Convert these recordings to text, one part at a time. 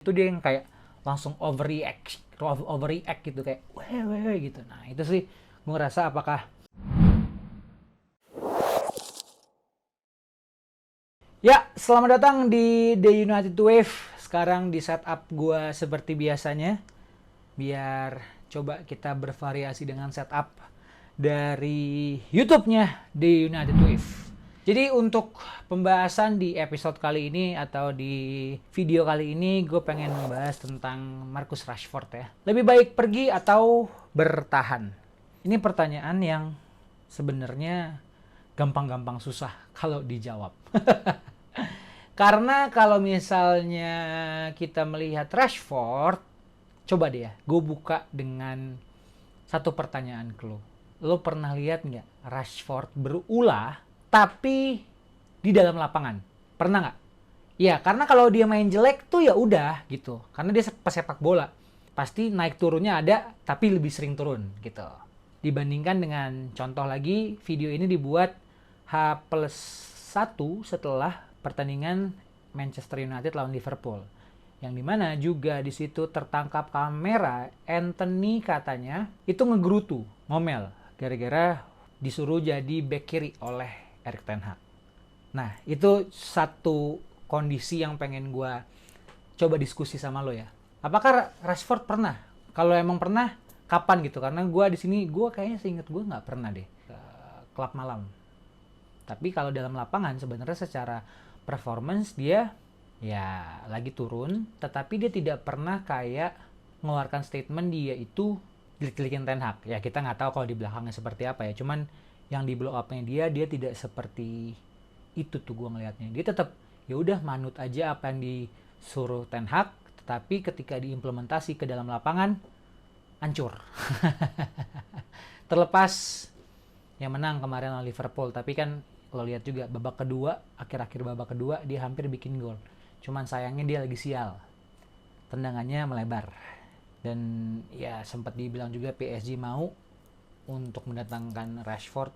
Itu dia yang kayak langsung overreact gitu, kayak weh gitu. Nah itu sih gue ngerasa apakah ya. Selamat datang di The United Wave. Sekarang di setup gue seperti biasanya, biar coba kita bervariasi dengan setup dari YouTube-nya The United Wave. Jadi untuk pembahasan di episode kali ini atau di video kali ini, gue pengen membahas tentang Marcus Rashford ya. Lebih baik pergi atau bertahan? Ini pertanyaan yang sebenarnya gampang-gampang susah kalau dijawab. Karena kalau misalnya kita melihat Rashford, coba deh ya, gue buka dengan satu pertanyaan ke lo. Lo pernah lihat nggak Rashford berulah tapi di dalam lapangan? Pernah nggak? Ya, karena kalau dia main jelek tuh ya udah gitu. Karena dia pesepak bola. Pasti naik turunnya ada, tapi lebih sering turun gitu. Dibandingkan dengan contoh lagi, video ini dibuat H+1 setelah pertandingan Manchester United lawan Liverpool. Yang dimana juga di situ tertangkap kamera Anthony katanya itu ngegerutu, ngomel, gara-gara disuruh jadi back kiri oleh Erik ten Hag. Nah, itu satu kondisi yang pengen gue coba diskusi sama lo ya. Apakah Rashford pernah? Kalau emang pernah, kapan gitu? Karena gue di sini, gue kayaknya seinget gue nggak pernah deh ke klub malam. Tapi kalau dalam lapangan sebenarnya secara performance dia ya lagi turun, tetapi dia tidak pernah kayak mengeluarkan statement dia itu jelek-jelekin Ten Hag. Ya kita nggak tahu kalau di belakangnya seperti apa ya. Cuman yang di blow up-nya dia tidak seperti itu tuh gue ngelihatnya. Dia tetap ya udah manut aja apa yang disuruh Ten Hag, tetapi ketika diimplementasi ke dalam lapangan hancur. Terlepas yang menang kemarin lawan Liverpool, tapi kan lo lihat juga babak kedua, akhir-akhir babak kedua dia hampir bikin gol. Cuman sayangnya dia lagi sial, tendangannya melebar. Dan ya sempat dibilang juga PSG mau untuk mendatangkan Rashford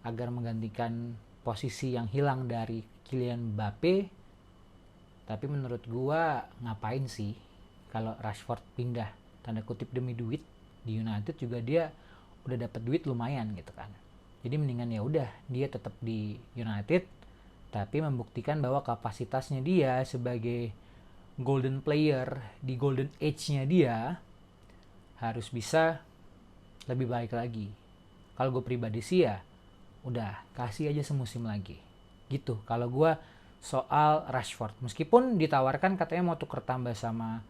agar menggantikan posisi yang hilang dari Kylian Mbappe. Tapi menurut gua ngapain sih kalau Rashford pindah tanda kutip demi duit? Di United juga dia udah dapat duit lumayan gitu kan. Jadi mendingan ya udah dia tetap di United, tapi membuktikan bahwa kapasitasnya dia sebagai golden player di golden age-nya dia harus bisa lebih baik lagi. Kalau gue pribadi sih ya udah kasih aja semusim lagi gitu. Kalau gue soal Rashford, meskipun ditawarkan katanya mau tuker tambah sama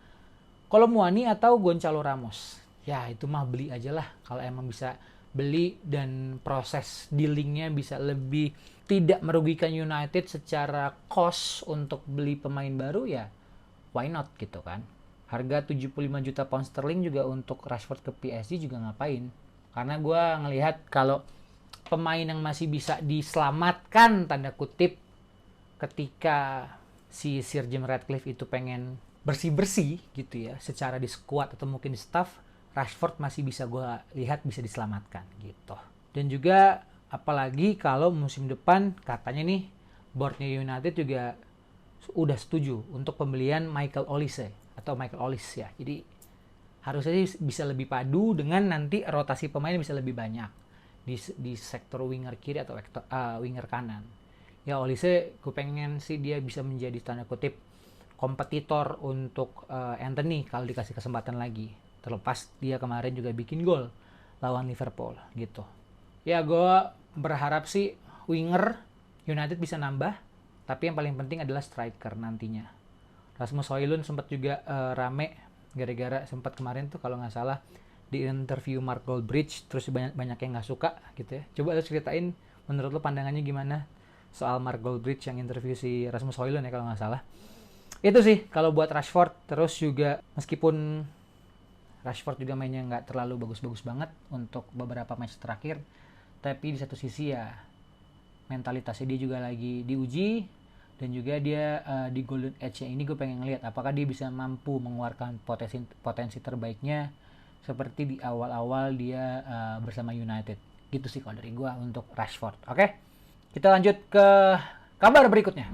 Kolomuani atau Gonçalo Ramos, ya itu mah beli aja lah kalau emang bisa beli dan proses dealingnya bisa lebih tidak merugikan United secara cost untuk beli pemain baru, ya why not gitu kan. Harga 75 juta pound sterling juga untuk Rashford ke PSG juga ngapain. Karena gue ngelihat kalau pemain yang masih bisa diselamatkan tanda kutip ketika si Sir Jim Ratcliffe itu pengen bersih-bersih gitu ya secara di squad atau mungkin di staff, Rashford masih bisa gue lihat bisa diselamatkan gitu. Dan juga apalagi kalau musim depan katanya nih boardnya United juga udah setuju untuk pembelian Michael Olise atau Michael Olise ya. Jadi harusnya bisa lebih padu dengan nanti rotasi pemain bisa lebih banyak di sektor winger kiri atau winger kanan. Ya Olise gue pengen sih dia bisa menjadi tanda kutip kompetitor untuk Anthony kalau dikasih kesempatan lagi. Terlepas dia kemarin juga bikin gol lawan Liverpool gitu. Ya gue berharap sih winger United bisa nambah, tapi yang paling penting adalah striker nantinya. Rasmus Højlund sempat juga rame gara-gara sempat kemarin tuh kalau nggak salah di interview Mark Goldbridge, terus banyak yang nggak suka gitu ya. Coba lo ceritain menurut lo pandangannya gimana soal Mark Goldbridge yang interview si Rasmus Højlund ya kalau nggak salah. Itu sih kalau buat Rashford. Terus juga meskipun Rashford juga mainnya nggak terlalu bagus-bagus banget untuk beberapa match terakhir, tapi di satu sisi ya mentalitasnya dia juga lagi diuji. Dan juga dia di golden age-nya ini gue pengen ngeliat apakah dia bisa mampu mengeluarkan potensi terbaiknya seperti di awal-awal dia bersama United. Gitu sih kalau dari gue untuk Rashford. Oke, kita lanjut ke kabar berikutnya.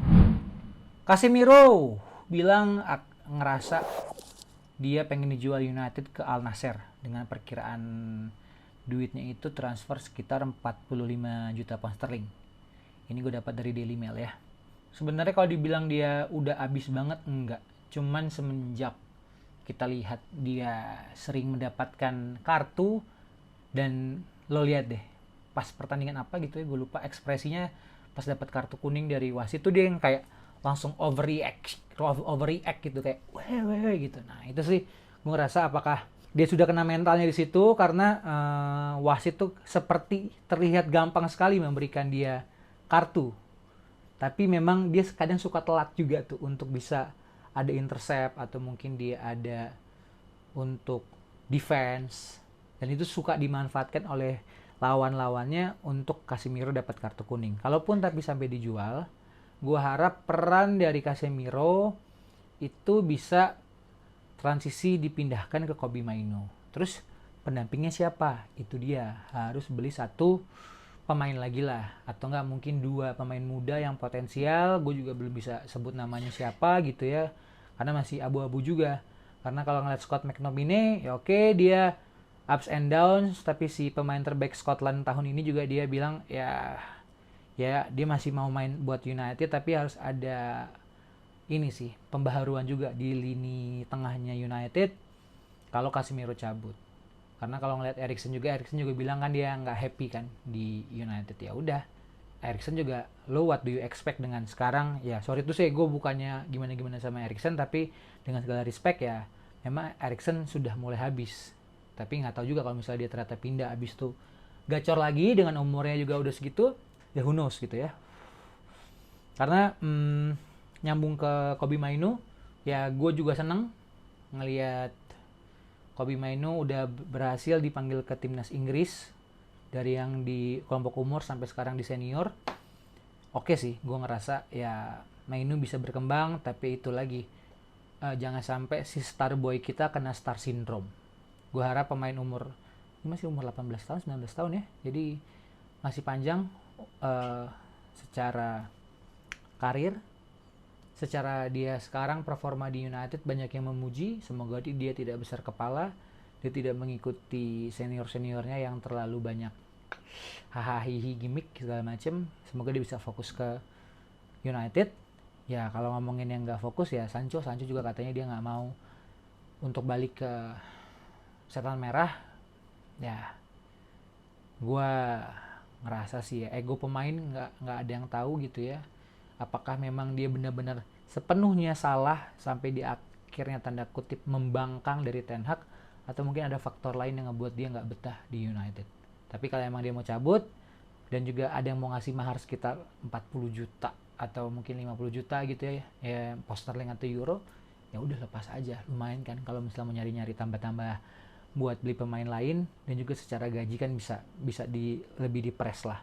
Casemiro bilang ngerasa dia pengen dijual United ke Al Nassr dengan perkiraan duitnya itu transfer sekitar 45 juta pound sterling. Ini gue dapat dari Daily Mail ya. Sebenarnya kalau dibilang dia udah abis banget, enggak. Cuman semenjak kita lihat dia sering mendapatkan kartu, dan lo lihat deh pas pertandingan apa gitu ya, gue lupa ekspresinya pas dapat kartu kuning dari wasit tuh dia yang kayak langsung overreact gitu, kayak weh gitu. Nah itu sih gue ngerasa apakah dia sudah kena mentalnya di situ, karena wasit tuh seperti terlihat gampang sekali memberikan dia kartu, tapi memang dia kadang suka telat juga tuh untuk bisa ada intercept atau mungkin dia ada untuk defense, dan itu suka dimanfaatkan oleh lawan-lawannya untuk Casemiro dapat kartu kuning. Kalaupun tapi sampai dijual, gue harap peran dari Casemiro itu bisa transisi dipindahkan ke Kobbie Mainoo. Terus pendampingnya siapa? Itu dia, harus beli satu pemain lagi lah, atau nggak mungkin 2 pemain muda yang potensial. Gue juga belum bisa sebut namanya siapa gitu ya, karena masih abu-abu juga. Karena kalau ngeliat Scott McTominay, ya oke, dia ups and downs, tapi si pemain terbaik Scotland tahun ini juga dia bilang ya dia masih mau main buat United, tapi harus ada ini sih pembaharuan juga di lini tengahnya United kalau Casemiro cabut. Karena kalau ngeliat Eriksen juga bilang kan dia nggak happy kan di United. Ya udah, Eriksen juga, lo what do you expect dengan sekarang? Ya sorry tuh gue bukannya gimana sama Eriksen, tapi dengan segala respect ya memang Eriksen sudah mulai habis. Tapi nggak tahu juga kalau misalnya dia ternyata pindah habis tuh gacor lagi dengan umurnya juga udah segitu, ya who knows gitu ya. Karena nyambung ke Kobbie Mainoo, ya gue juga seneng ngelihat Kobbie Mainoo udah berhasil dipanggil ke timnas Inggris, dari yang di kelompok umur sampai sekarang di senior. Oke sih, gue ngerasa ya Mainoo bisa berkembang, tapi itu lagi jangan sampai si star boy kita kena star syndrome. Gue harap pemain umur, ini masih umur 18 tahun, 19 tahun ya, jadi masih panjang secara karir. Secara dia sekarang performa di United banyak yang memuji, semoga dia tidak besar kepala, dia tidak mengikuti senior-seniornya yang terlalu banyak hahaha gimmick segala macem. Semoga dia bisa fokus ke United. Ya kalau ngomongin yang nggak fokus ya Sancho juga katanya dia nggak mau untuk balik ke setan merah. Ya gue ngerasa sih ya ego pemain nggak ada yang tahu gitu ya, apakah memang dia benar-benar sepenuhnya salah sampai di akhirnya tanda kutip membangkang dari Ten Hag, atau mungkin ada faktor lain yang ngebuat dia nggak betah di United. Tapi kalau emang dia mau cabut dan juga ada yang mau ngasih mahar sekitar 40 juta atau mungkin 50 juta gitu ya pound sterling atau euro, ya udah lepas aja, lumayan kan kalau misalnya mau nyari-nyari tambah-tambah buat beli pemain lain, dan juga secara gaji kan bisa lebih di-press lah.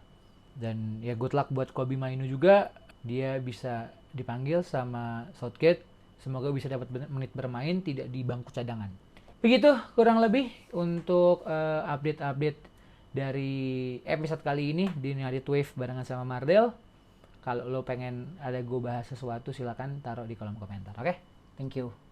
Dan ya good luck buat Kobbie Mainoo juga, dia bisa dipanggil sama Southgate, semoga bisa dapat menit bermain, tidak di bangku cadangan. Begitu kurang lebih untuk update-update dari episode kali ini di United Wave barengan sama Mardel. Kalau lo pengen ada gue bahas sesuatu, silakan taruh di kolom komentar. Oke? Thank you.